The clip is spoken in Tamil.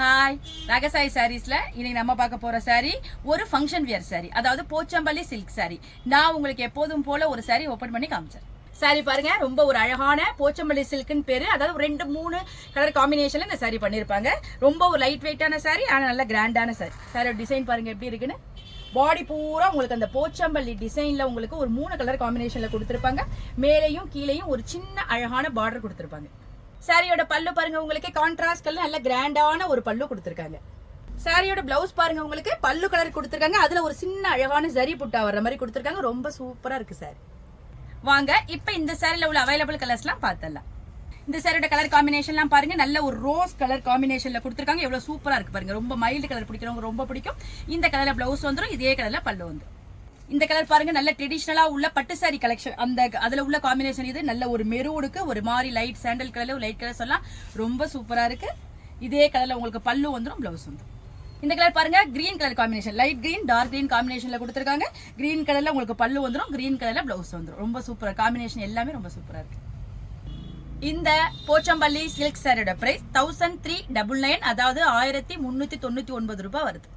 ஹாய் ராகசாய் சாரீஸ்ல இன்னைக்கு நம்ம பார்க்க போற சாரி ஒரு ஃபங்க்ஷன் வியர் சாரி, அதாவது போச்சம்பள்ளி சில்க் சாரி. நான் உங்களுக்கு எப்போதும் போல ஒரு சாரி ஓபன் பண்ணி காமிச்சேன். சாரி பாருங்க, ரொம்ப ஒரு அழகான போச்சம்பள்ளி சில்க்னு பேரு. அதாவது 2-3 கலர் காம்பினேஷன்ல இந்த சாரி பண்ணிருப்பாங்க. ரொம்ப ஒரு லைட் வெயிட்டான சாரி, ஆனா நல்ல கிராண்டான சாரி. சாரியோட டிசைன் பாருங்க எப்படி இருக்குன்னு. பாடி பூரா உங்களுக்கு அந்த போச்சம்பள்ளி டிசைன்ல உங்களுக்கு ஒரு 3 கலர் காம்பினேஷன்ல கொடுத்திருப்பாங்க. மேலையும் கீழையும் ஒரு சின்ன அழகான பார்டர் கொடுத்திருப்பாங்க. சாரியோட பல்லு பாருங்க, உங்களுக்கு கான்ட்ராஸ்ட் கலர் நல்ல கிராண்டான ஒரு பல்லு கொடுத்திருக்காங்க. சாரியோட பிளவுஸ் பாருங்க, உங்களுக்கு பல்லு கலர் கொடுத்திருக்காங்க. அதுல ஒரு சின்ன அழகான ஜரி புட்டா வர்ற மாதிரி கொடுத்திருக்காங்க. ரொம்ப சூப்பரா இருக்கு சாரி. வாங்க இப்ப இந்த சாரில உள்ள அவைலபிள் கலர்ஸ்லாம் பார்த்தலாம். இந்த சாரியோட கலர் காம்பினேஷன்லாம் பாருங்க, நல்ல ஒரு ரோஸ் கலர் காம்பினேஷன்ல கொடுத்திருக்காங்க. எவ்வளவு சூப்பரா இருக்கு பாருங்க. ரொம்ப மைல்டு கலர் பிடிக்கிறவங்க ரொம்ப பிடிக்கும். இந்த கலர்ல பிளவுஸ் வந்துடும், இதே கலர்ல பல்லு வந்துடும். இந்த கலர் பாருங்க, நல்ல ட்ரெடிஷனலா உள்ள பட்டு சாரி கலெக்ஷன். அதுல உள்ள காம்பினேஷன் இது. நல்ல ஒரு மெரூனுக்கு ஒரு மாதிரி light sandal colour, light colour சொல்லலாம். ரொம்ப சூப்பரா இருக்கு. இதே கலர்ல உங்களுக்கு பல்லு வந்துடும், பிளவுஸ் வந்துடும். இந்த கலர் பாருங்க, green colour combination, light green dark green காம்பினேஷன்ல கொடுத்திருக்காங்க. கிரீன் கலர்ல உங்களுக்கு பல்லு வந்துடும், கிரீன் கலர்ல பிளவுஸ் வந்துடும். ரொம்ப சூப்பரா காம்பினேஷன், எல்லாமே ரொம்ப சூப்பரா இருக்கு. இந்த போச்சம்பள்ளி சில்க் சாரியோட பிரைஸ் 1399, அதாவது 1399 ரூபாய் வருது.